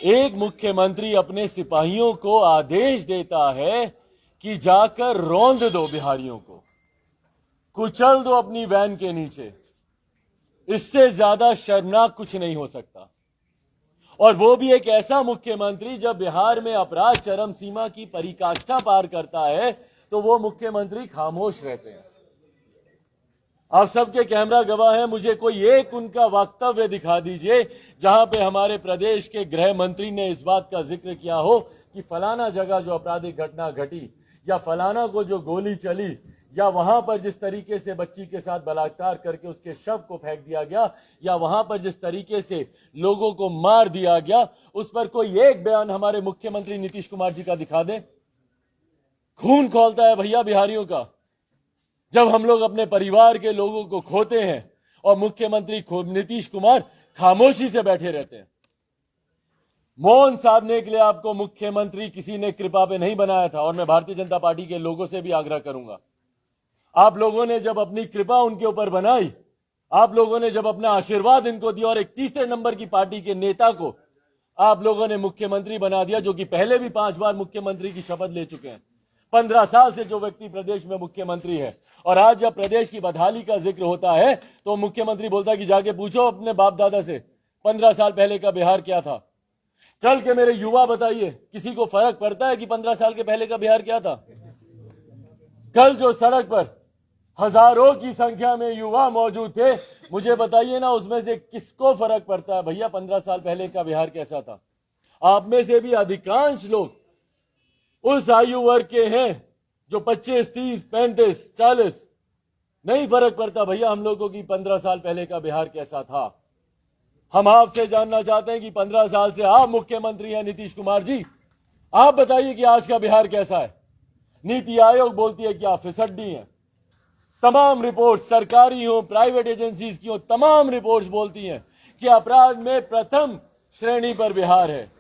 एक मुख्यमंत्री अपने सिपाहियों को आदेश देता है कि जाकर रौंद दो बिहारियों को, कुचल दो अपनी वैन के नीचे। इससे ज्यादा शर्मनाक कुछ नहीं हो सकता। और वो भी एक ऐसा मुख्यमंत्री, जब बिहार में अपराध चरम सीमा की पराकाष्ठा पार करता है तो वो मुख्यमंत्री खामोश रहते हैं। आप सबके कैमरा गवाह हैं, मुझे कोई एक उनका वक्तव्य दिखा दीजिए जहां पे हमारे प्रदेश के गृह मंत्री ने इस बात का जिक्र किया हो कि फलाना जगह जो आपराधिक घटना घटी, या फलाना को जो गोली चली, या वहां पर जिस तरीके से बच्ची के साथ बलात्कार करके उसके शव को फेंक दिया गया, या वहां पर जिस तरीके से लोगों को मार दिया गया, उस पर कोई एक बयान हमारे मुख्यमंत्री नीतीश कुमार जी का दिखा दे। खून खौलता है भैया बिहारियों का जब हम लोग अपने परिवार के लोगों को खोते हैं और मुख्यमंत्री नीतीश कुमार खामोशी से बैठे रहते हैं। मौन साधने के लिए आपको मुख्यमंत्री किसी ने कृपा पे नहीं बनाया था, और मैं भारतीय जनता पार्टी के लोगों से भी आग्रह करूंगा, आप लोगों ने जब अपनी कृपा उनके ऊपर बनाई, आप लोगों ने जब अपना आशीर्वाद इनको दिया और एक तीसरे नंबर की पार्टी के नेता को आप लोगों ने मुख्यमंत्री बना दिया, जो कि पहले भी 5 बार मुख्यमंत्री की शपथ ले चुके हैं, 15 साल से जो व्यक्ति प्रदेश में मुख्यमंत्री है। और आज जब प्रदेश की बदहाली का जिक्र होता है तो मुख्यमंत्री बोलता है कि जाके पूछो अपने बाप दादा से 15 साल पहले का बिहार क्या था। कल के मेरे युवा बताइए, किसी को फर्क पड़ता है कि 15 साल के पहले का बिहार क्या था? कल जो सड़क पर हजारों की संख्या में युवा मौजूद थे, मुझे बताइए ना, उसमें से किसको फर्क पड़ता है भैया 15 साल पहले का बिहार कैसा था? आप में से भी अधिकांश लोग उस आयु वर्ग के हैं जो 25, 30, 35, 40। नहीं फर्क पड़ता भैया हम लोगों की 15 साल पहले का बिहार कैसा था। हम आपसे जानना चाहते हैं कि 15 साल से आप मुख्यमंत्री हैं नीतीश कुमार जी, आप बताइए कि आज का बिहार कैसा है। नीति आयोग बोलती है कि आप फिसड्डी हैं। तमाम रिपोर्ट, सरकारी हो प्राइवेट एजेंसीज की हो, तमाम रिपोर्ट्स बोलती हैं कि अपराध में प्रथम श्रेणी पर बिहार है।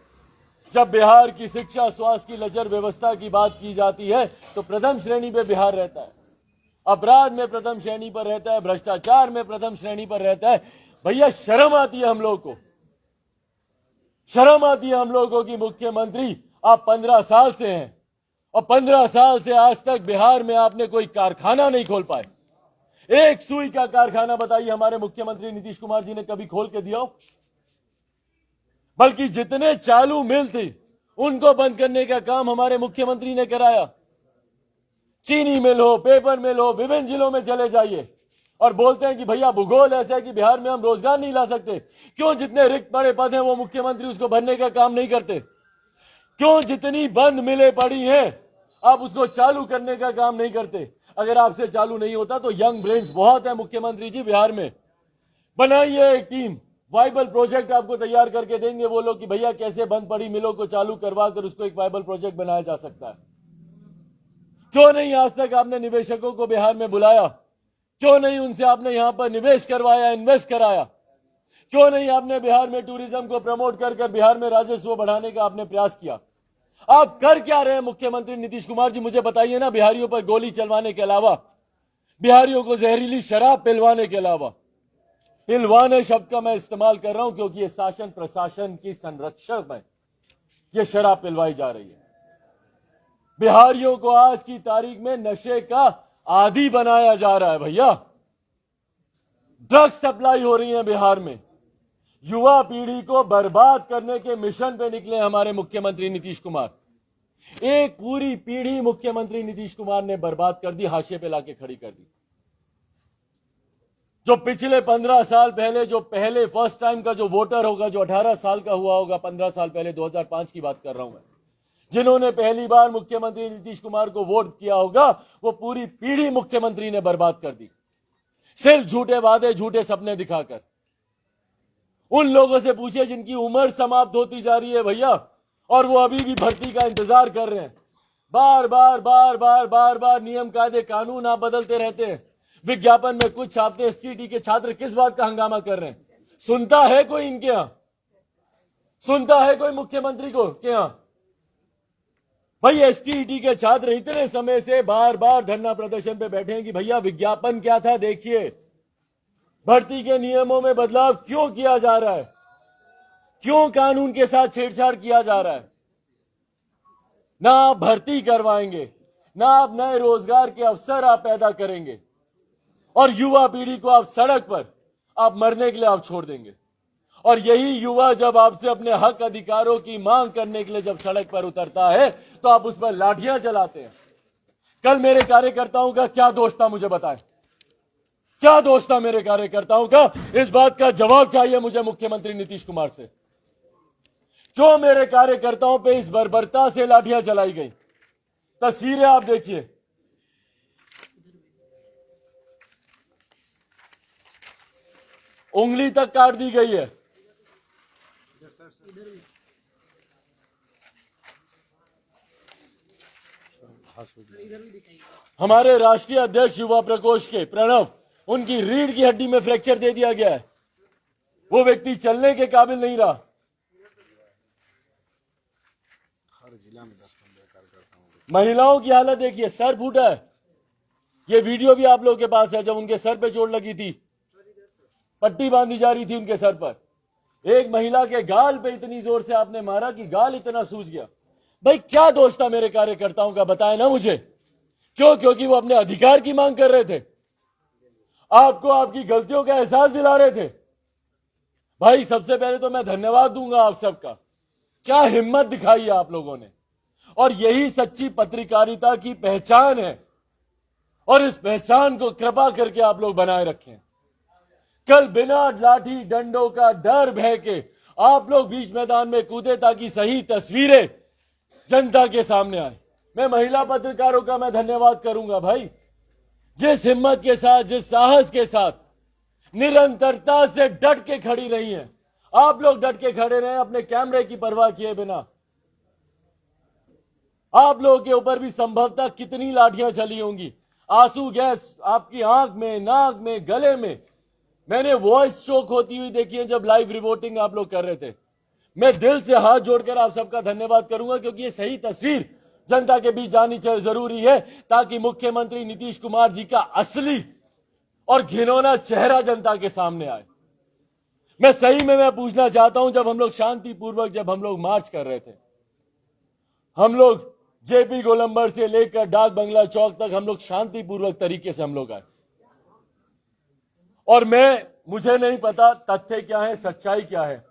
जब बिहार की शिक्षा, स्वास्थ्य की लचर व्यवस्था की बात की जाती है तो प्रथम श्रेणी पे बिहार रहता है, अपराध में प्रथम श्रेणी पर रहता है, भ्रष्टाचार में प्रथम श्रेणी पर रहता है। भैया शर्म आती है हम लोग को, शर्म आती है हम लोगों की मुख्यमंत्री आप 15 साल से हैं और 15 साल से आज तक बिहार में आपने कोई कारखाना नहीं खोल पाए। एक सुई का कारखाना बताइए हमारे मुख्यमंत्री नीतीश कुमार जी ने कभी खोल के दिया हो? बल्कि जितने चालू मिल थी उनको बंद करने का काम हमारे मुख्यमंत्री ने कराया। चीनी मिल हो, पेपर मिल हो, विभिन्न जिलों में चले जाइए और बोलते हैं कि भैया भूगोल ऐसा है कि बिहार में हम रोजगार नहीं ला सकते। क्यों जितने रिक्त पड़े पद हैं वो मुख्यमंत्री उसको भरने का काम नहीं करते? क्यों जितनी बंद मिलें पड़ी हैं आप उसको चालू करने का काम नहीं करते? अगर आपसे चालू नहीं होता तो यंग ब्रेन्स बहुत है मुख्यमंत्री जी बिहार में, बनाइए एक टीम, वाइबल प्रोजेक्ट आपको तैयार करके देंगे वो लोग कि भैया कैसे बंद पड़ी मिलों को चालू करवा कर उसको एक वाइबल प्रोजेक्ट बनाया जा सकता है। क्यों नहीं आज तक आपने निवेशकों को बिहार में बुलाया? क्यों नहीं उनसे आपने यहां पर निवेश करवाया, इन्वेस्ट कराया? क्यों नहीं आपने बिहार में टूरिज्म को प्रमोट कर बिहार में राजस्व बढ़ाने का आपने प्रयास किया? आप कर क्या रहे हैं मुख्यमंत्री नीतीश कुमार जी, मुझे बताइए ना। बिहारियों पर गोली चलवाने के अलावा, बिहारियों को जहरीली शराब पिलवाने के अलावा, पिलवाने शब्द का मैं इस्तेमाल कर रहा हूं क्योंकि ये शासन प्रशासन की संरक्षण में ये शराब पिलवाई जा रही है। बिहारियों को आज की तारीख में नशे का आदी बनाया जा रहा है भैया। ड्रग्स सप्लाई हो रही है बिहार में। युवा पीढ़ी को बर्बाद करने के मिशन पे निकले हमारे मुख्यमंत्री नीतीश कुमार। एक पूरी पीढ़ी मुख्यमंत्री नीतीश कुमार ने बर्बाद कर दी, हाशिए पे लाके खड़ी कर दी। जो पिछले 15 साल पहले, जो पहले फर्स्ट टाइम का जो वोटर होगा, जो 18 साल का हुआ होगा, 15 साल पहले 2005 की बात कर रहा हूं मैं, जिन्होंने पहली बार मुख्यमंत्री नीतीश कुमार को वोट किया होगा, वो पूरी पीढ़ी मुख्यमंत्री ने बर्बाद कर दी, सिर्फ झूठे वादे, झूठे सपने दिखाकर। उन लोगों से पूछिए जिनकी उम्र समाप्त होती जा रही है भैया, और वो अभी भी भर्ती का इंतजार कर रहे हैं। बार बार बार बार बार बार नियम कायदे कानून आप बदलते रहते हैं। विज्ञापन में कुछ छापते, एसटीटी के छात्र किस बात का हंगामा कर रहे हैं? सुनता है कोई इनके यहां? सुनता है कोई मुख्यमंत्री को के यहां? भाई एसटीटी के छात्र इतने समय से बार बार धरना प्रदर्शन पे बैठे हैं कि भैया विज्ञापन क्या था देखिए, भर्ती के नियमों में बदलाव क्यों किया जा रहा है। क्यों कानून के साथ छेड़छाड़ किया जा रहा है? ना आप भर्ती करवाएंगे, ना आप नए रोजगार के अवसर आप पैदा करेंगे, और युवा पीढ़ी को आप सड़क पर आप मरने के लिए आप छोड़ देंगे। और यही युवा जब आपसे अपने हक अधिकारों की मांग करने के लिए जब सड़क पर उतरता है तो आप उस पर लाठियां चलाते हैं। कल मेरे कार्यकर्ताओं का क्या दोष था, मुझे बताएं, क्या दोष था मेरे कार्यकर्ताओं का? इस बात का जवाब चाहिए मुझे मुख्यमंत्री नीतीश कुमार से। क्यों मेरे कार्यकर्ताओं पे इस बर्बरता से लाठियां चलाई गई? तस्वीरें आप देखिए, उंगली तक काट दी गई है। हमारे राष्ट्रीय अध्यक्ष युवा प्रकोष्ठ के प्रणव, उनकी रीढ़ की हड्डी में फ्रैक्चर दे दिया गया है। वो व्यक्ति चलने के काबिल नहीं रहा। महिलाओं की हालत देखिए, सर फूटा है। ये वीडियो भी आप लोगों के पास है, जब उनके सर पे चोट लगी थी, पट्टी बांधी जा रही थी उनके सर पर। एक महिला के गाल पे इतनी जोर से आपने मारा कि गाल इतना सूज गया। भाई क्या दोष था मेरे कार्यकर्ताओं का, बताए ना मुझे। क्यों? क्योंकि वो अपने अधिकार की मांग कर रहे थे, आपको आपकी गलतियों का एहसास दिला रहे थे। भाई सबसे पहले तो मैं धन्यवाद दूंगा आप सबका, क्या हिम्मत दिखाई है आप लोगों ने, और यही सच्ची पत्रकारिता की पहचान है। और इस पहचान को कृपा करके आप लोग बनाए रखें। कल बिना लाठी डंडों का डर भय के आप लोग बीच मैदान में कूदे ताकि सही तस्वीरें जनता के सामने आए। मैं महिला पत्रकारों का मैं धन्यवाद करूंगा भाई, जिस हिम्मत के साथ, जिस साहस के साथ, निरंतरता से डट के खड़ी रही हैं। आप लोग डट के खड़े रहे अपने कैमरे की परवाह किए बिना। आप लोगों के ऊपर भी संभवतः कितनी लाठियां चली होंगी, आंसू गैस आपकी आंख में, नाक में, गले में। मैंने वॉइस चोक होती हुई देखी है जब लाइव रिपोर्टिंग आप लोग कर रहे थे। मैं दिल से हाथ जोड़कर आप सबका धन्यवाद करूंगा, क्योंकि ये सही तस्वीर जनता के बीच जानी जरूरी है, ताकि मुख्यमंत्री नीतीश कुमार जी का असली और घिनौना चेहरा जनता के सामने आए। मैं सही में मैं पूछना चाहता हूं, जब हम लोग शांतिपूर्वक जब हम लोग मार्च कर रहे थे, हम लोग जेपी गोलंबर से लेकर डाक बंगला चौक तक हम लोग शांतिपूर्वक तरीके से हम लोग आए। और मुझे नहीं पता तथ्य क्या है, सच्चाई क्या है,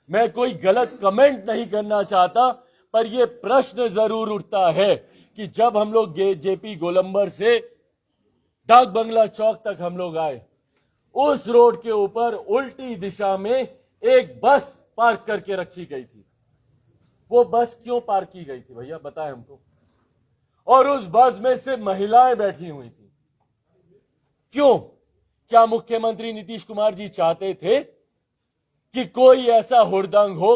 मैं कोई गलत कमेंट नहीं करना चाहता, पर यह प्रश्न जरूर उठता है कि जब हम लोग जेपी गोलंबर से डाक बंगला चौक तक हम लोग आए, उस रोड के ऊपर उल्टी दिशा में एक बस पार्क करके रखी गई थी। वो बस क्यों पार्क की गई थी भैया, बताएं हमको। और उस बस में से महिलाएं बैठी हुई थी। क्यों? क्या मुख्यमंत्री नीतीश कुमार जी चाहते थे कि कोई ऐसा हुड़दंग हो?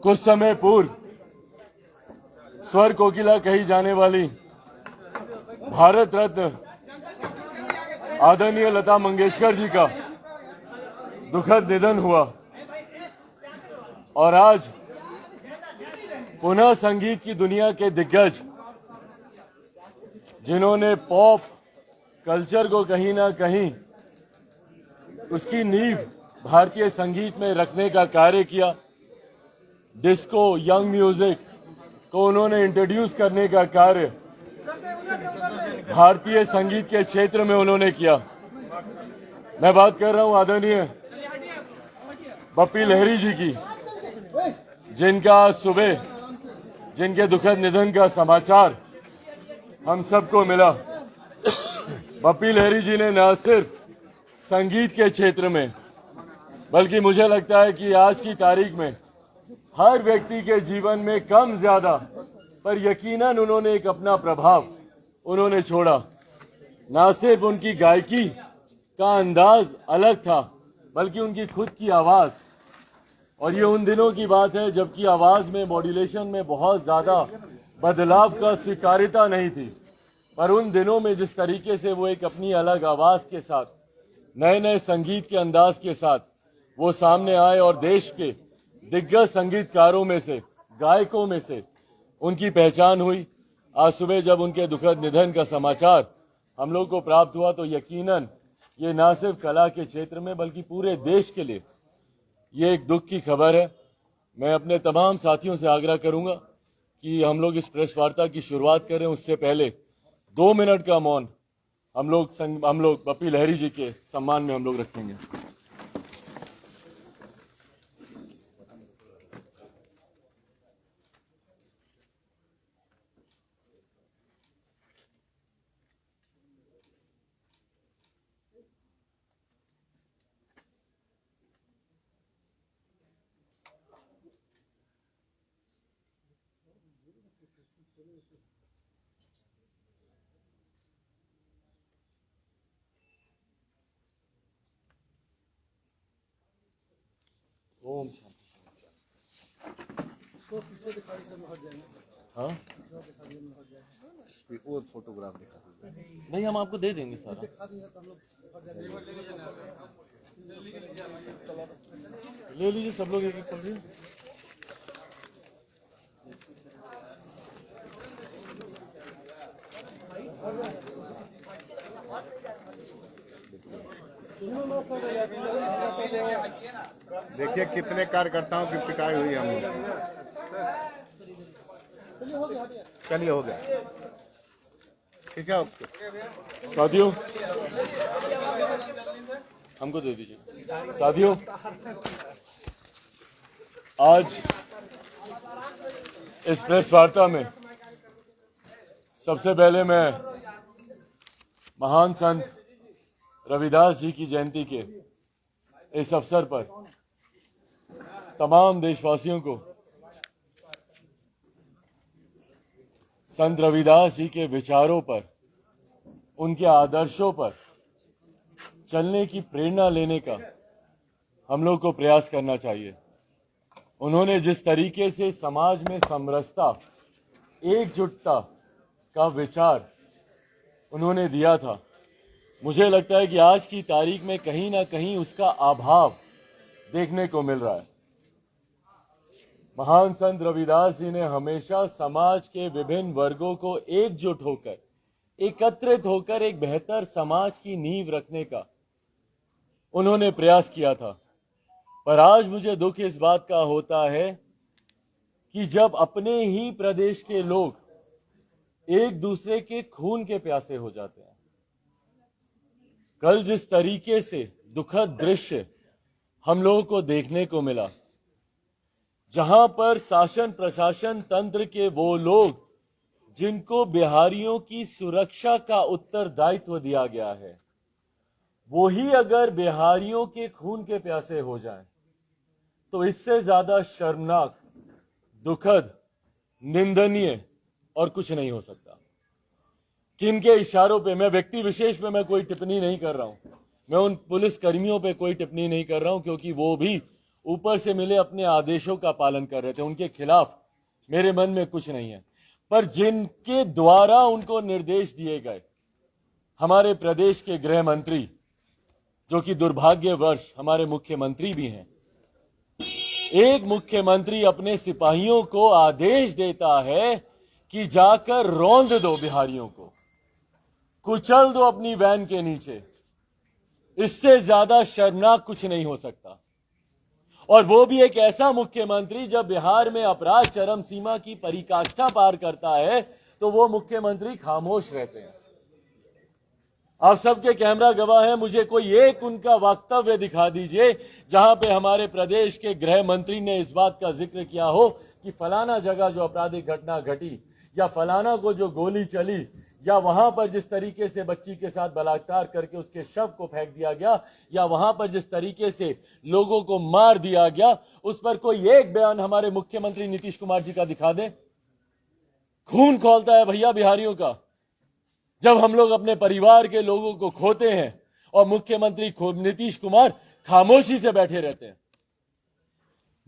कुछ समय पूर्व स्वर कोकिला कही जाने वाली भारत रत्न आदरणीय लता मंगेशकर जी का दुखद निधन हुआ, और आज पुनः संगीत की दुनिया के दिग्गज, जिन्होंने पॉप कल्चर को कहीं ना कहीं उसकी नींव भारतीय संगीत में रखने का कार्य किया, डिस्को, यंग म्यूजिक को उन्होंने इंट्रोड्यूस करने का कार्य भारतीय संगीत के क्षेत्र में उन्होंने किया। मैं बात कर रहा हूं आदरणीय बप्पी लहरी जी की, जिनका सुबह जिनके दुखद निधन का समाचार हम सबको मिला। बप्पी लहरी जी ने न सिर्फ संगीत के क्षेत्र में, बल्कि मुझे लगता है कि आज की तारीख में हर व्यक्ति के जीवन में कम ज्यादा, पर यकीनन उन्होंने एक अपना प्रभाव उन्होंने छोड़ा। न सिर्फ उनकी गायकी का अंदाज अलग था, बल्कि उनकी खुद की आवाज। और ये उन दिनों की बात है जबकि आवाज में, मॉड्यूलेशन में बहुत ज्यादा बदलाव का स्वीकार्यता नहीं थी, पर उन दिनों में जिस तरीके से वो एक अपनी अलग आवाज के साथ, नए नए संगीत के अंदाज के साथ वो सामने आए और देश के दिग्गज संगीतकारों में से, गायकों में से उनकी पहचान हुई। आज सुबह जब उनके दुखद निधन का समाचार हम लोग को प्राप्त हुआ, तो यकीनन ये न सिर्फ कला के क्षेत्र में बल्कि पूरे देश के लिए ये एक दुख की खबर है। मैं अपने तमाम साथियों से आग्रह करूंगा कि हम लोग इस प्रेस वार्ता की शुरुआत करें उससे पहले 2 मिनट का मौन हम लोग पप्पी लहरी जी के सम्मान में हम लोग रखेंगे। ओम शांति। हाँ और फोटोग्राफ दिखा दीजिए। नहीं, हम आपको दे देंगे सारा। ले लीजिए सब लोग एक एक कर लीजिए। देखिए कितने कार्यकर्ताओं की पिटाई हुई हम लोग। चलिए हो गया, ठीक है। ओके साथियों, हमको दे दीजिए। साथियों, आज इस प्रेस वार्ता में सबसे पहले मैं महान संत रविदास जी की जयंती के इस अवसर पर तमाम देशवासियों को संत रविदास जी के विचारों पर, उनके आदर्शों पर चलने की प्रेरणा लेने का हम लोग को प्रयास करना चाहिए। उन्होंने जिस तरीके से समाज में समरसता, एकजुटता का विचार उन्होंने दिया था, मुझे लगता है कि आज की तारीख में कहीं ना कहीं उसका अभाव देखने को मिल रहा है। महान संत रविदास जी ने हमेशा समाज के विभिन्न वर्गों को एकजुट होकर, एकत्रित होकर एक बेहतर समाज की नींव रखने का उन्होंने प्रयास किया था। पर आज मुझे दुख इस बात का होता है कि जब अपने ही प्रदेश के लोग एक दूसरे के खून के प्यासे हो जाते हैं। कल जिस तरीके से दुखद दृश्य हम लोगों को देखने को मिला, जहां पर शासन प्रशासन तंत्र के वो लोग जिनको बिहारियों की सुरक्षा का उत्तरदायित्व दिया गया है, वो ही अगर बिहारियों के खून के प्यासे हो जाएं, तो इससे ज्यादा शर्मनाक, दुखद, निंदनीय और कुछ नहीं हो सकता। किनके इशारों पे, मैं व्यक्ति विशेष पे मैं कोई टिप्पणी नहीं कर रहा हूं, मैं उन पुलिस कर्मियों पे कोई टिप्पणी नहीं कर रहा हूं, क्योंकि वो भी ऊपर से मिले अपने आदेशों का पालन कर रहे थे। उनके खिलाफ मेरे मन में कुछ नहीं है, पर जिनके द्वारा उनको निर्देश दिए गए, हमारे प्रदेश के गृह मंत्री, जो कि दुर्भाग्यवश हमारे मुख्यमंत्री भी हैं, एक मुख्यमंत्री अपने सिपाहियों को आदेश देता है कि जाकर रौंद दो बिहारियों को, कुचल दो अपनी वैन के नीचे। इससे ज्यादा शर्मनाक कुछ नहीं हो सकता। और वो भी एक ऐसा मुख्यमंत्री, जब बिहार में अपराध चरम सीमा की पराकाष्ठा पार करता है तो वो मुख्यमंत्री खामोश रहते हैं। आप सबके कैमरा गवाह हैं, मुझे कोई एक उनका वक्तव्य दिखा दीजिए जहां पे हमारे प्रदेश के गृह मंत्री ने इस बात का जिक्र किया हो कि फलाना जगह जो आपराधिक घटना घटी, या फलाना को जो गोली चली, या वहां पर जिस तरीके से बच्ची के साथ बलात्कार करके उसके शव को फेंक दिया गया, या वहां पर जिस तरीके से लोगों को मार दिया गया, उस पर कोई एक बयान हमारे मुख्यमंत्री नीतीश कुमार जी का दिखा दे। खून खौलता है भैया बिहारियों का जब हम लोग अपने परिवार के लोगों को खोते हैं और मुख्यमंत्री नीतीश कुमार खामोशी से बैठे रहते हैं।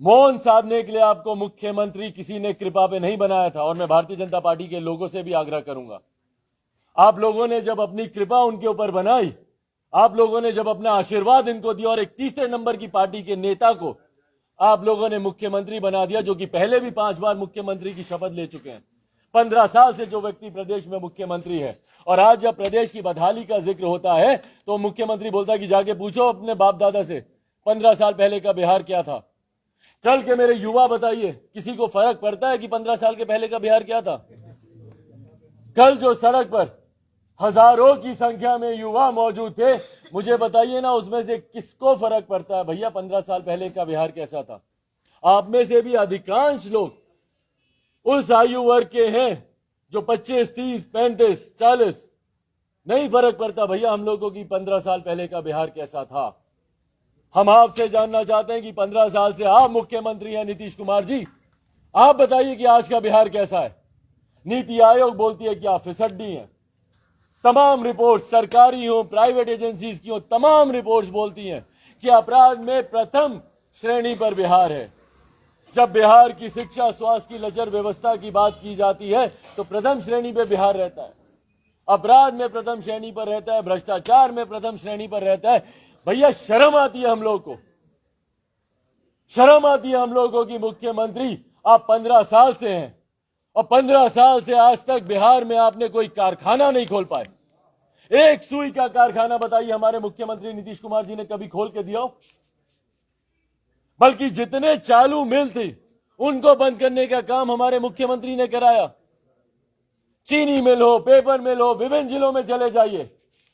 मौन साधने के लिए आपको मुख्यमंत्री किसी ने कृपा पे नहीं बनाया था, और मैं भारतीय जनता पार्टी के लोगों से भी आग्रह करूंगा, आप लोगों ने जब अपनी कृपा उनके ऊपर बनाई, आप लोगों ने जब अपना आशीर्वाद इनको दिया, और एक तीसरे नंबर की पार्टी के नेता को आप लोगों ने मुख्यमंत्री बना दिया, जो कि पहले भी 5 बार मुख्यमंत्री की शपथ ले चुके हैं। 15 साल से जो व्यक्ति प्रदेश में मुख्यमंत्री है, और आज जब प्रदेश की बदहाली का जिक्र होता है तो मुख्यमंत्री बोलता है कि जाके पूछो अपने बाप दादा से, 15 साल पहले का बिहार क्या था? कल के मेरे युवा बताइए, किसी को फर्क पड़ता है कि 15 साल के पहले का बिहार क्या था? कल जो सड़क पर हजारों की संख्या में युवा मौजूद थे, मुझे बताइए ना, उसमें से किसको फर्क पड़ता है भैया 15 साल पहले का बिहार कैसा था? आप में से भी अधिकांश लोग उस आयु वर्ग के हैं जो 25, 30, 35, 40। नहीं फर्क पड़ता भैया हम लोगों की 15 साल पहले का बिहार कैसा था। हम आपसे जानना चाहते हैं कि 15 साल से आप मुख्यमंत्री हैं नीतीश कुमार जी, आप बताइए कि आज का बिहार कैसा है? नीति आयोग बोलती है कि आप फिसड्डी हैं। तमाम रिपोर्ट, सरकारी हो, प्राइवेट एजेंसीज की हो, तमाम रिपोर्ट्स बोलती हैं कि अपराध में प्रथम श्रेणी पर बिहार है। जब बिहार की शिक्षा, स्वास्थ्य की लचर व्यवस्था की बात की जाती है तो प्रथम श्रेणी पर बिहार रहता है। अपराध में प्रथम श्रेणी पर रहता है, भ्रष्टाचार में प्रथम श्रेणी पर रहता है। भैया शर्म आती है हम लोग को, शर्म आती है हम लोगों की मुख्यमंत्री आप 15 साल से हैं और 15 साल से आज तक बिहार में आपने कोई कारखाना नहीं खोल पाए। एक सुई का कारखाना बताइए हमारे मुख्यमंत्री नीतीश कुमार जी ने कभी खोल के दिया हो? बल्कि जितने चालू मिल थी उनको बंद करने का काम हमारे मुख्यमंत्री ने कराया। चीनी मिल हो, पेपर मिल हो, विभिन्न जिलों में चले जाइए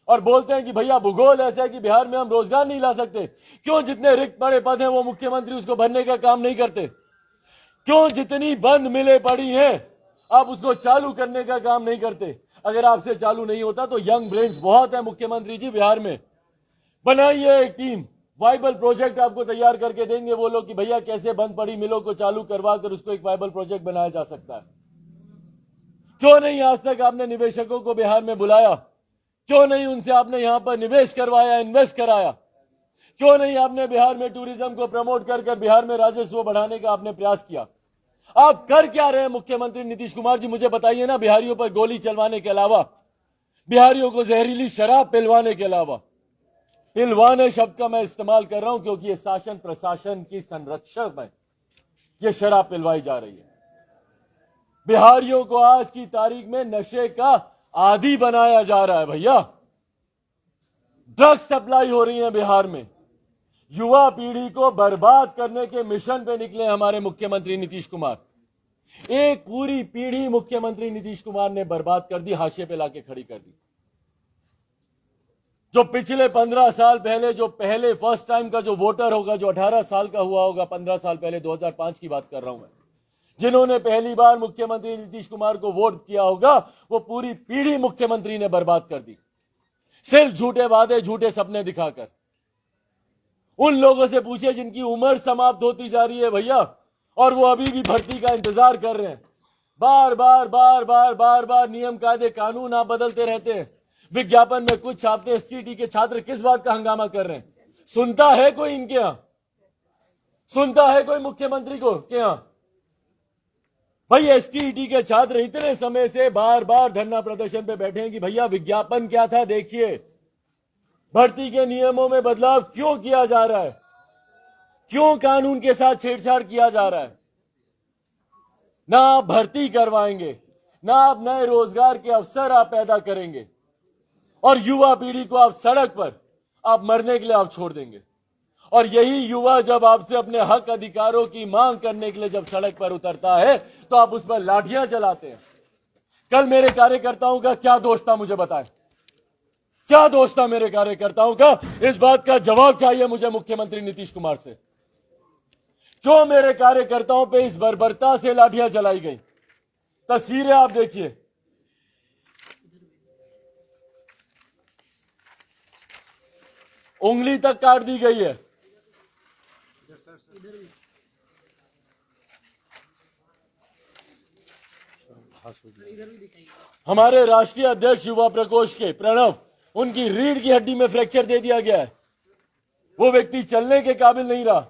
और बोलते हैं कि भैया भूगोल ऐसा है कि बिहार में हम रोजगार नहीं ला सकते। क्यों जितने रिक्त पड़े पद हैं वो मुख्यमंत्री उसको भरने का काम नहीं करते? क्यों जितनी बंद मिलें पड़ी हैं आप उसको चालू करने का काम नहीं करते? अगर आपसे चालू नहीं होता तो यंग ब्रेन्स बहुत है मुख्यमंत्री जी बिहार में। बनाइए एक टीम, वाइबल प्रोजेक्ट आपको तैयार करके देंगे वो लोग कि भैया कैसे बंद पड़ी मिलों को चालू करवा कर उसको एक वाइबल प्रोजेक्ट बनाया जा सकता है। क्यों नहीं आज तक आपने निवेशकों को बिहार में बुलाया? क्यों नहीं उनसे आपने यहां पर निवेश करवाया, इन्वेस्ट कराया? क्यों नहीं आपने बिहार में टूरिज्म को प्रमोट कर बिहार में राजस्व बढ़ाने का आपने प्रयास किया? आप कर क्या रहे हैं मुख्यमंत्री नीतीश कुमार जी? मुझे बताइए ना, बिहारियों पर गोली चलवाने के अलावा, बिहारियों को जहरीली शराब पिलवाने के अलावा। पिलवाने शब्द का मैं इस्तेमाल कर रहा हूं क्योंकि ये शासन प्रशासन की संरक्षण में ये शराब पिलवाई जा रही है। बिहारियों को आज की तारीख में नशे का आदी बनाया जा रहा है भैया। ड्रग्स सप्लाई हो रही है बिहार में। युवा पीढ़ी को बर्बाद करने के मिशन पे निकले हमारे मुख्यमंत्री नीतीश कुमार। एक पूरी पीढ़ी मुख्यमंत्री नीतीश कुमार ने बर्बाद कर दी, हाशिए पे लाके खड़ी कर दी। जो पिछले 15 साल पहले, जो पहले फर्स्ट टाइम का जो वोटर होगा, जो 18 साल का हुआ होगा, 15 साल पहले 2005 की बात कर रहा हूं मैं, जिन्होंने पहली बार मुख्यमंत्री नीतीश कुमार को वोट किया होगा, वो पूरी पीढ़ी मुख्यमंत्री ने बर्बाद कर दी। सिर्फ झूठे वादे, झूठे सपने दिखाकर। उन लोगों से पूछिए जिनकी उम्र समाप्त होती जा रही है भैया और वो अभी भी भर्ती का इंतजार कर रहे हैं। बार बार बार बार बार बार नियम कायदे कानून आप बदलते रहते हैं। विज्ञापन में कुछ छापते, एसटीटी के छात्र किस बात का हंगामा कर रहे हैं? सुनता है कोई इनके यहां? सुनता है कोई मुख्यमंत्री को के यहां? भाई एसटीटी के छात्र इतने समय से बार बार धरना प्रदर्शन पे बैठे हैं कि भैया विज्ञापन क्या था देखिए, भर्ती के नियमों में बदलाव क्यों किया जा रहा है, क्यों कानून के साथ छेड़छाड़ किया जा रहा है। ना आप भर्ती करवाएंगे, ना आप नए रोजगार के अवसर आप पैदा करेंगे और युवा पीढ़ी को आप सड़क पर आप मरने के लिए आप छोड़ देंगे। और यही युवा जब आपसे अपने हक अधिकारों की मांग करने के लिए जब सड़क पर उतरता है तो आप उस पर लाठियां चलाते हैं। कल मेरे कार्यकर्ताओं का क्या दोष था मुझे बताएं, क्या दोष था मेरे कार्यकर्ताओं का? इस बात का जवाब चाहिए मुझे मुख्यमंत्री नीतीश कुमार से। क्यों मेरे कार्यकर्ताओं पे इस बर्बरता से लाठियां चलाई गई? तस्वीरें आप देखिए, उंगली तक काट दी गई है। हमारे राष्ट्रीय अध्यक्ष युवा प्रकोष्ठ के प्रणव, उनकी रीढ़ की हड्डी में फ्रैक्चर दे दिया गया है। वो व्यक्ति चलने के काबिल नहीं रहा।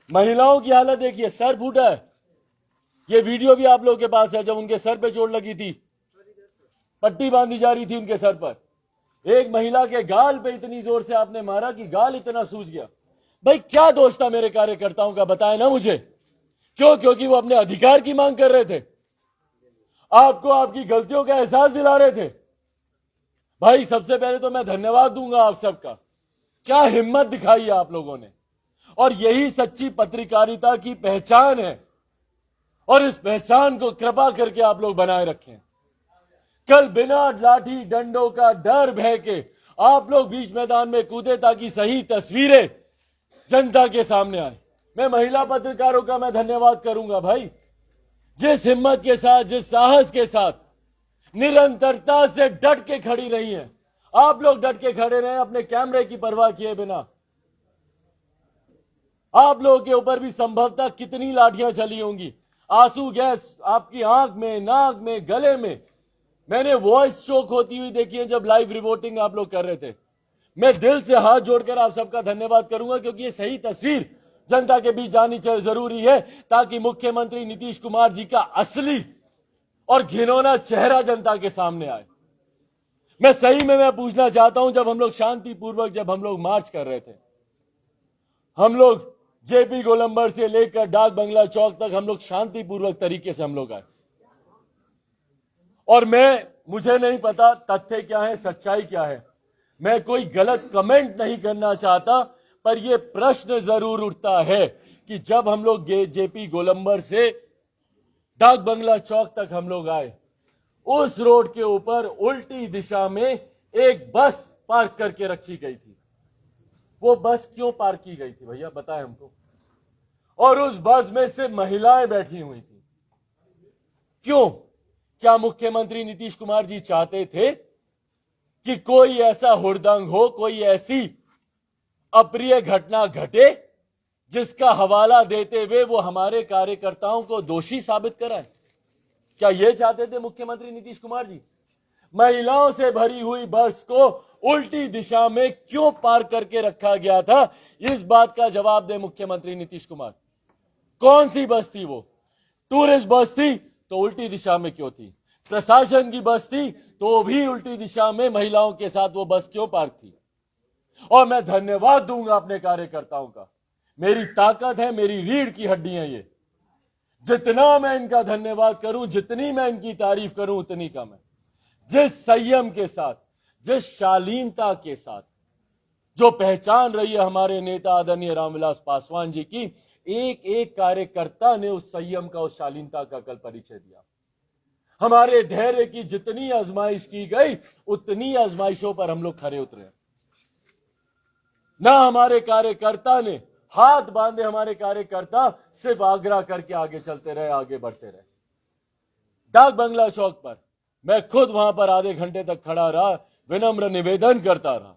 महिलाओं की हालत देखिए, सर फूटा है। ये वीडियो भी आप लोगों के पास है, जब उनके सर पे चोट लगी थी, पट्टी बांधी जा रही थी उनके सर पर। एक महिला के गाल पे इतनी जोर से आपने मारा कि गाल इतना सूज गया। भाई क्या दोष था मेरे कार्यकर्ताओं का, बताएं ना मुझे। क्यों? क्योंकि वो अपने अधिकार की मांग कर रहे थे, आपको आपकी गलतियों का एहसास दिला रहे थे। भाई सबसे पहले तो मैं धन्यवाद दूंगा आप सबका, क्या हिम्मत दिखाई है आप लोगों ने, और यही सच्ची पत्रकारिता की पहचान है, और इस पहचान को कृपा करके आप लोग बनाए रखें। कल बिना लाठी डंडों का डर भय के आप लोग बीच मैदान में कूदे ताकि सही तस्वीरें जनता के सामने आए। मैं महिला पत्रकारों का मैं धन्यवाद करूंगा भाई, जिस हिम्मत के साथ, जिस साहस के साथ, निरंतरता से डट के खड़ी रही हैं। आप लोग डट के खड़े रहे अपने कैमरे की परवाह किए बिना। आप लोगों के ऊपर भी संभवतः कितनी लाठियां चली होंगी, आंसू गैस आपकी आंख में, नाक में, गले में। मैंने वॉइस चोक होती हुई देखी है जब लाइव रिपोर्टिंग आप लोग कर रहे थे। मैं दिल से हाथ जोड़कर आप सबका धन्यवाद करूंगा, क्योंकि ये सही तस्वीर जनता के बीच जानी जरूरी है, ताकि मुख्यमंत्री नीतीश कुमार जी का असली और घिनौना चेहरा जनता के सामने आए। मैं सही में मैं पूछना चाहता हूं, जब हम लोग शांतिपूर्वक, जब हम लोग मार्च कर रहे थे, हम लोग जेपी गोलंबर से लेकर डाक बंगला चौक तक हम लोग शांतिपूर्वक तरीके से हम लोग आए, और मुझे नहीं पता तथ्य क्या है, सच्चाई क्या है, मैं कोई गलत कमेंट नहीं करना चाहता, पर यह प्रश्न जरूर उठता है कि जब हम लोग जेपी गोलंबर से डाक बंगला चौक तक हम लोग आए, उस रोड के ऊपर उल्टी दिशा में एक बस पार्क करके रखी गई थी। वो बस क्यों पार्क की गई थी भैया, बताएं हमको। और उस बस में से महिलाएं बैठी हुई थी। क्यों? क्या मुख्यमंत्री नीतीश कुमार जी चाहते थे कि कोई ऐसा हुड़दंग हो, कोई ऐसी अप्रिय घटना घटे जिसका हवाला देते हुए वो हमारे कार्यकर्ताओं को दोषी साबित कराए? क्या ये चाहते थे मुख्यमंत्री नीतीश कुमार जी? महिलाओं से भरी हुई बस को उल्टी दिशा में क्यों पार्क करके रखा गया था, इस बात का जवाब दे मुख्यमंत्री नीतीश कुमार। कौन सी बस थी वो? टूरिस्ट बस थी तो उल्टी दिशा में क्यों थी? प्रशासन की बस थी तो भी उल्टी दिशा में महिलाओं के साथ वो बस क्यों पार्क थी? और मैं धन्यवाद दूंगा अपने कार्यकर्ताओं का, मेरी ताकत है, मेरी रीढ़ की हड्डी है ये। जितना मैं इनका धन्यवाद करूं, जितनी मैं इनकी तारीफ करूं उतनी कम है। जिस संयम के साथ, जिस शालीनता के साथ जो पहचान रही है हमारे नेता आदरणीय रामविलास पासवान जी की, एक एक कार्यकर्ता ने उस संयम का, उस शालीनता का कल परिचय दिया। हमारे धैर्य की जितनी आजमाइश की गई, उतनी आजमाइशों पर हम लोग खरे उतरे। ना हमारे कार्यकर्ता ने हाथ बांधे, हमारे कार्यकर्ता सिर्फ आग्रह करके आगे चलते रहे, आगे बढ़ते रहे। डाक बंगला चौक पर मैं खुद वहां पर आधे घंटे तक खड़ा रहा, विनम्र निवेदन करता रहा,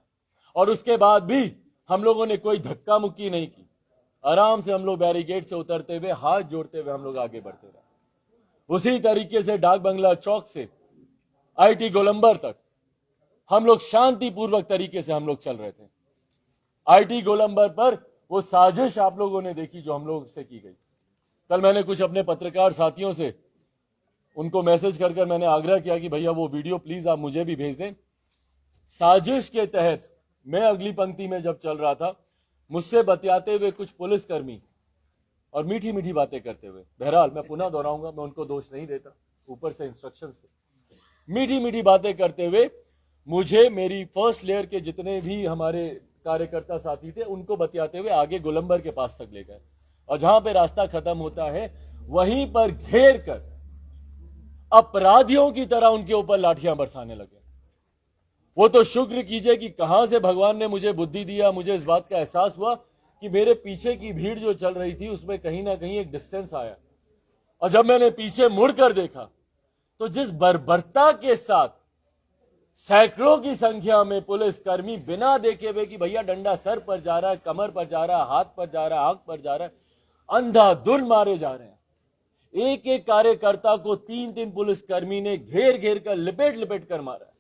और उसके बाद भी हम लोगों ने कोई धक्का मुक्की नहीं की। आराम से हम लोग बैरिकेड से उतरते हुए, हाथ जोड़ते हुए हम लोग आगे बढ़ते रहे। उसी तरीके से डाक बंगला चौक से आईटी गोलंबर तक हम लोग शांतिपूर्वक तरीके से हम लोग चल रहे थे। आईटी गोलंबर पर वो साजिश आप लोगों ने देखी जो हम लोग से की गई। कल मैंने कुछ अपने पत्रकार साथियों से उनको मैसेज कर मैंने आग्रह किया कि भैया वो वीडियो प्लीज आप मुझे भी भेज दें। साजिश के तहत मैं अगली पंक्ति में जब चल रहा था, मुझसे बतियाते हुए कुछ पुलिसकर्मी और मीठी मीठी बातें करते हुए, बहरहाल मैं पुनः दोहराऊंगा, मैं उनको दोष नहीं देता, ऊपर से इंस्ट्रक्शन थे, मीठी मीठी बातें करते हुए मुझे मेरी फर्स्ट लेयर के जितने भी हमारे कार्यकर्ता साथी थे उनको बतियाते हुए आगे गोलंबर के पास तक ले गए, और जहां पे रास्ता खत्म होता है वहीं पर घेर कर अपराधियों की तरह उनके ऊपर लाठियां बरसाने लगे। वो तो शुक्र कीजिए कि कहां से भगवान ने मुझे बुद्धि दिया, मुझे इस बात का एहसास हुआ कि मेरे पीछे की भीड़ जो चल रही थी उसमें कहीं ना कहीं एक डिस्टेंस आया, और जब मैंने पीछे मुड़कर देखा तो जिस बर्बरता के साथ सैकड़ों की संख्या में पुलिसकर्मी बिना देखे हुए कि भैया डंडा सर पर जा रहा है, कमर पर जा रहा है, हाथ पर जा रहा है, आंख पर जा रहा है, अंधाधुंध मारे जा रहे हैं। एक एक कार्यकर्ता को तीन तीन पुलिसकर्मी ने घेर घेर कर, लिपेट लिपेट कर मारा।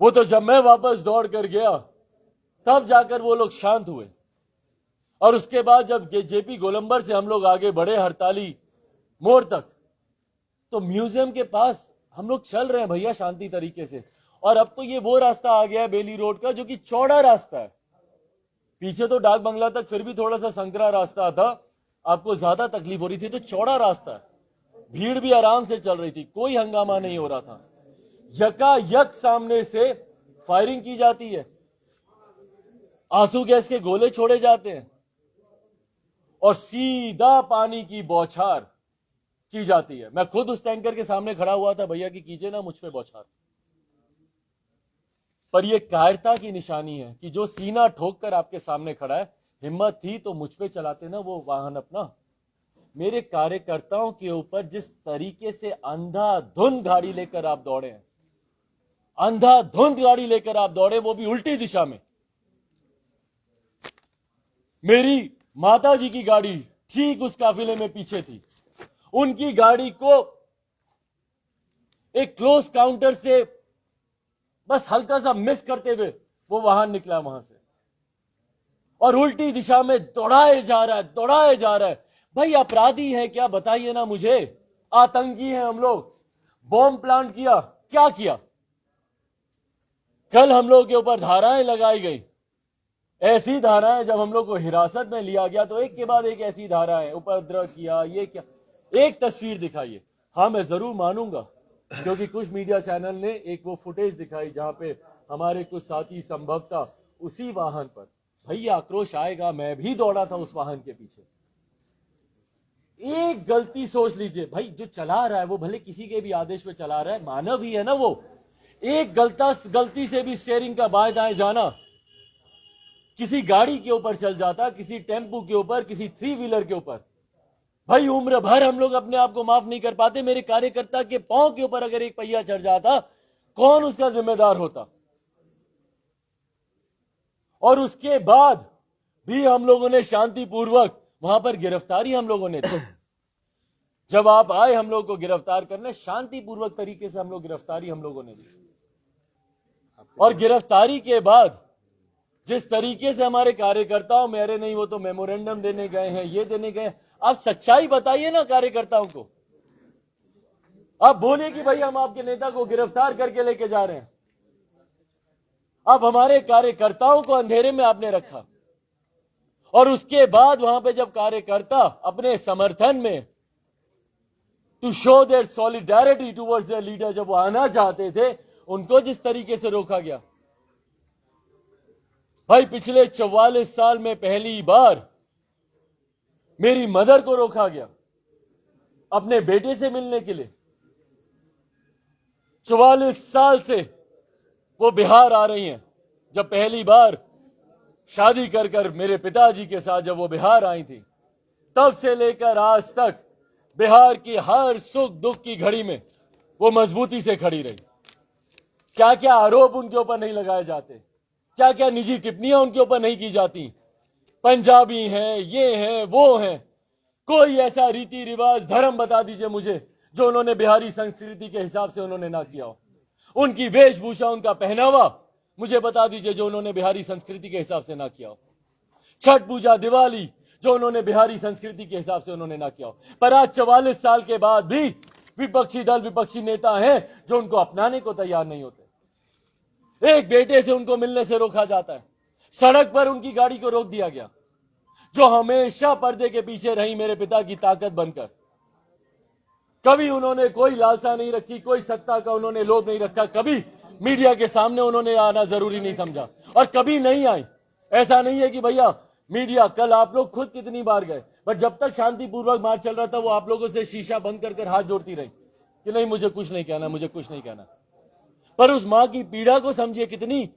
वो तो जब मैं वापस दौड़ कर गया तब जाकर वो लोग शांत हुए, और उसके बाद जब जेपी गोलंबर से हम लोग आगे बढ़े हड़ताली मोड़ तक, तो म्यूजियम के पास हम लोग चल रहे हैं भैया शांति तरीके से। और अब तो ये वो रास्ता आ गया है बेली रोड का जो कि चौड़ा रास्ता है। पीछे तो डाक बंगला तक फिर भी थोड़ा सा संकरा रास्ता था, आपको ज्यादा तकलीफ हो रही थी, तो चौड़ा रास्ता है, भीड़ भी आराम से चल रही थी, कोई हंगामा नहीं हो रहा था। यकायक सामने से फायरिंग की जाती है, आंसू गैस के गोले छोड़े जाते हैं और सीधा पानी की बौछार की जाती है। मैं खुद उस टैंकर के सामने खड़ा हुआ था, भैया कि कीजिए ना मुझ पे बौछार। पर यह कायरता की निशानी है कि जो सीना ठोक कर आपके सामने खड़ा है, हिम्मत थी तो मुझ पे चलाते ना वो वाहन अपना। मेरे कार्यकर्ताओं के ऊपर जिस तरीके से अंधाधुंध गाड़ी लेकर आप दौड़े हैं, अंधाधुंध गाड़ी लेकर आप दौड़े, वो भी उल्टी दिशा में। मेरी माता जी की गाड़ी ठीक उस काफिले में पीछे थी, उनकी गाड़ी को एक क्लोज काउंटर से बस हल्का सा मिस करते हुए वो वाहन निकला वहां से और उल्टी दिशा में दौड़ाए जा रहा है, दौड़ाए जा रहा है। भाई अपराधी है क्या, बताइए ना मुझे। आतंकी हैं हम लोग, बॉम्ब प्लांट किया, क्या किया? कल हम लोग के ऊपर धाराएं लगाई गई, ऐसी धाराएं जब हम लोग को हिरासत में लिया गया तो एक के बाद एक ऐसी धाराएं, उपद्रव किया, ये क्या। एक तस्वीर दिखाइए। हाँ मैं जरूर मानूंगा, क्योंकि कुछ मीडिया चैनल ने एक वो फुटेज दिखाई जहां पे हमारे कुछ साथी संभवतः उसी वाहन पर, भैया आक्रोश आएगा, मैं भी दौड़ा था उस वाहन के पीछे। एक गलती सोच लीजिए, भाई जो चला रहा है वो भले किसी के भी आदेश पे चला रहा है, मानव ही है ना वो। एक गलती से भी स्टीयरिंग का बाएं दाएं जाना, किसी गाड़ी के ऊपर चल जाता, किसी टेम्पू के ऊपर, किसी 3 व्हीलर के ऊपर, भाई उम्र भर हम लोग अपने आप को माफ नहीं कर पाते। मेरे कार्यकर्ता के पांव के ऊपर अगर एक पहिया चढ़ जाता, कौन उसका जिम्मेदार होता? और उसके बाद भी हम लोगों ने शांतिपूर्वक वहां पर गिरफ्तारी हम लोगों ने दी। जब आप आए हम लोग को गिरफ्तार करने, शांतिपूर्वक तरीके से हम लोग गिरफ्तारी हम लोगों ने दी। और गिरफ्तारी के बाद जिस तरीके से हमारे कार्यकर्ताओं में, अरे नहीं वो तो मेमोरेंडम देने गए हैं, ये देने गए, आप सच्चाई बताइए ना कार्यकर्ताओं को। आप बोलिए कि भाई हम आपके नेता को गिरफ्तार करके लेके जा रहे हैं। अब हमारे कार्यकर्ताओं को अंधेरे में आपने रखा और उसके बाद वहां पे जब कार्यकर्ता अपने समर्थन में to show their solidarity towards their leader, जब वो आना चाहते थे, उनको जिस तरीके से रोका गया। भाई पिछले 44 साल में पहली बार मेरी मदर को रोका गया अपने बेटे से मिलने के लिए। 44 साल से वो बिहार आ रही हैं। जब पहली बार शादी कर मेरे पिताजी के साथ जब वो बिहार आई थी, तब से लेकर आज तक बिहार की हर सुख दुख की घड़ी में वो मजबूती से खड़ी रही। क्या क्या आरोप उनके ऊपर नहीं लगाए जाते, क्या क्या निजी टिप्पणियां उनके ऊपर नहीं की जाती। पंजाबी हैं, ये हैं, वो हैं। कोई ऐसा रीति रिवाज, धर्म बता दीजिए मुझे जो उन्होंने बिहारी संस्कृति के हिसाब से उन्होंने ना किया हो। उनकी वेशभूषा, उनका पहनावा मुझे बता दीजिए जो उन्होंने बिहारी संस्कृति के हिसाब से ना किया हो। छठ पूजा, दिवाली जो उन्होंने बिहारी संस्कृति के हिसाब से उन्होंने ना किया हो। पर आज 44 साल के बाद भी विपक्षी दल, विपक्षी नेता हैं जो उनको अपनाने को तैयार नहीं होते। एक बेटे से उनको मिलने से रोका जाता है, सड़क पर उनकी गाड़ी को रोक दिया गया, जो हमेशा पर्दे के पीछे रही मेरे पिता की ताकत बनकर। कभी उन्होंने कोई लालसा नहीं रखी, कोई सत्ता का उन्होंने लोभ नहीं रखा, कभी मीडिया के सामने उन्होंने आना जरूरी नहीं समझा और कभी नहीं आई। ऐसा नहीं है कि भैया मीडिया, कल आप लोग खुद कितनी बार गए, बट जब तक शांतिपूर्वक मार्च चल रहा था वो आप लोगों से शीशा बंद कर हाथ जोड़ती रही कि नहीं मुझे कुछ नहीं कहना, मुझे कुछ नहीं कहना। पर उस मां की पीड़ा को समझिए, कितनी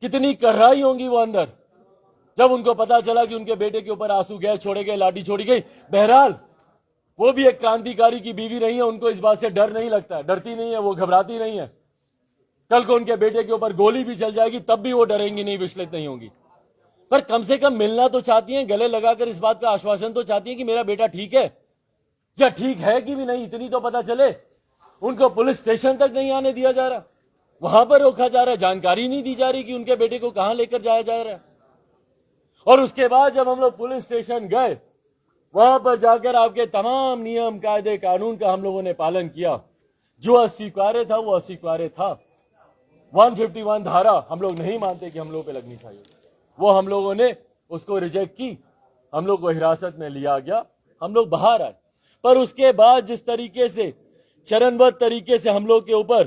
कितनी करहाई होंगी वो अंदर, जब उनको पता चला कि उनके बेटे के ऊपर आंसू गैस छोड़े गए, लाठी छोड़ी गई। बहरहाल वो भी एक क्रांतिकारी की बीवी रही है, उनको इस बात से डर नहीं लगता, डरती नहीं है, वो घबराती नहीं है। कल को उनके बेटे के ऊपर गोली भी चल जाएगी तब भी वो डरेंगी नहीं, विचलित नहीं होंगी। पर कम से कम मिलना तो चाहती हैं, गले लगाकर इस बात का आश्वासन तो चाहती हैं कि मेरा बेटा ठीक है, या ठीक है कि भी नहीं, इतनी तो पता चले। उनको पुलिस स्टेशन तक नहीं आने दिया जा रहा, वहां पर रोका जा रहा है, जानकारी नहीं दी जा रही कि उनके बेटे को कहां लेकर जाया जा रहा है। और उसके बाद जब हम लोग पुलिस स्टेशन गए, वहां पर जाकर आपके तमाम नियम कायदे कानून का हम लोगों ने पालन किया। जो अस्वीकार्य था वो अस्वीकार्य था। 151 धारा हम लोग नहीं मानते कि हम लोगों पे लगनी चाहिए, वो हम लोगों ने उसको रिजेक्ट की। हम लोग को हिरासत में लिया गया, हम लोग बाहर आए। पर उसके बाद जिस तरीके से चरणबद्ध तरीके से हम लोग के ऊपर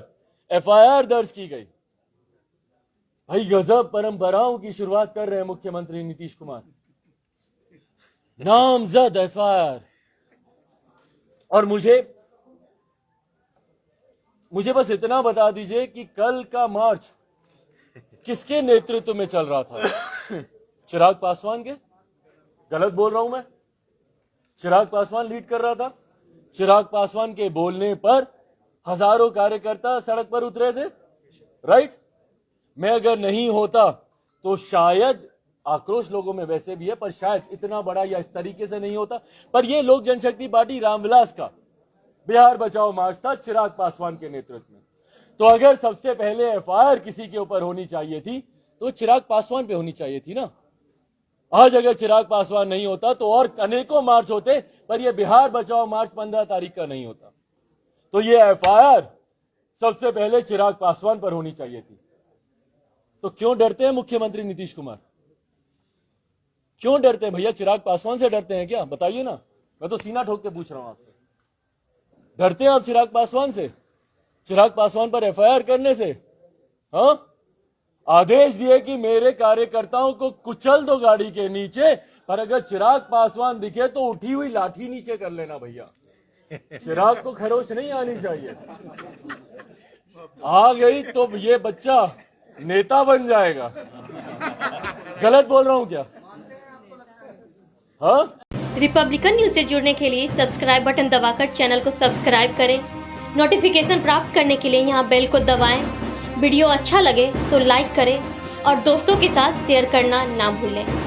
एफआईआर दर्ज की गई। भाई गजब परंपराओं की शुरुआत कर रहे हैं मुख्यमंत्री नीतीश कुमार। नामजद एफआईआर। और मुझे बस इतना बता दीजिए कि कल का मार्च किसके नेतृत्व में चल रहा था? चिराग पासवान के? गलत बोल रहा हूं मैं? चिराग पासवान लीड कर रहा था। चिराग पासवान के बोलने पर हजारों कार्यकर्ता सड़क पर उतरे थे, राइट? मैं अगर नहीं होता तो शायद, आक्रोश लोगों में वैसे भी है, पर शायद इतना बड़ा या इस तरीके से नहीं होता। पर यह लोक जनशक्ति पार्टी रामविलास का बिहार बचाओ मार्च था, चिराग पासवान के नेतृत्व में। तो अगर सबसे पहले एफआईआर किसी के ऊपर होनी चाहिए थी तो चिराग पासवान पे होनी चाहिए थी ना। आज अगर चिराग पासवान नहीं होता तो और अनेकों मार्च होते, पर यह बिहार बचाओ मार्च 15 तारीख का नहीं होता। तो यह एफआईआर सबसे पहले चिराग पासवान पर होनी चाहिए थी। तो क्यों डरते हैं मुख्यमंत्री नीतीश कुमार? क्यों डरते हैं भैया? चिराग पासवान से डरते हैं क्या? बताइए ना, मैं तो सीना ठोक के पूछ रहा हूं आपसे। डरते हैं आप चिराग पासवान से? चिराग पासवान पर एफआईआर करने से? हाँ, आदेश दिए कि मेरे कार्यकर्ताओं को कुचल दो गाड़ी के नीचे, पर अगर चिराग पासवान दिखे तो उठी हुई लाठी नीचे कर लेना भैया। चिराग को खरोच नहीं आनी चाहिए। आ गई तो ये बच्चा नेता बन जाएगा। गलत बोल रहा हूं क्या? हाँ? रिपब्लिकन न्यूज से जुड़ने के लिए सब्सक्राइब बटन दबाकर चैनल को सब्सक्राइब करें। नोटिफिकेशन प्राप्त करने के लिए यहाँ बेल को दबाएं। वीडियो अच्छा लगे तो लाइक करें और दोस्तों के साथ शेयर करना ना भूलें।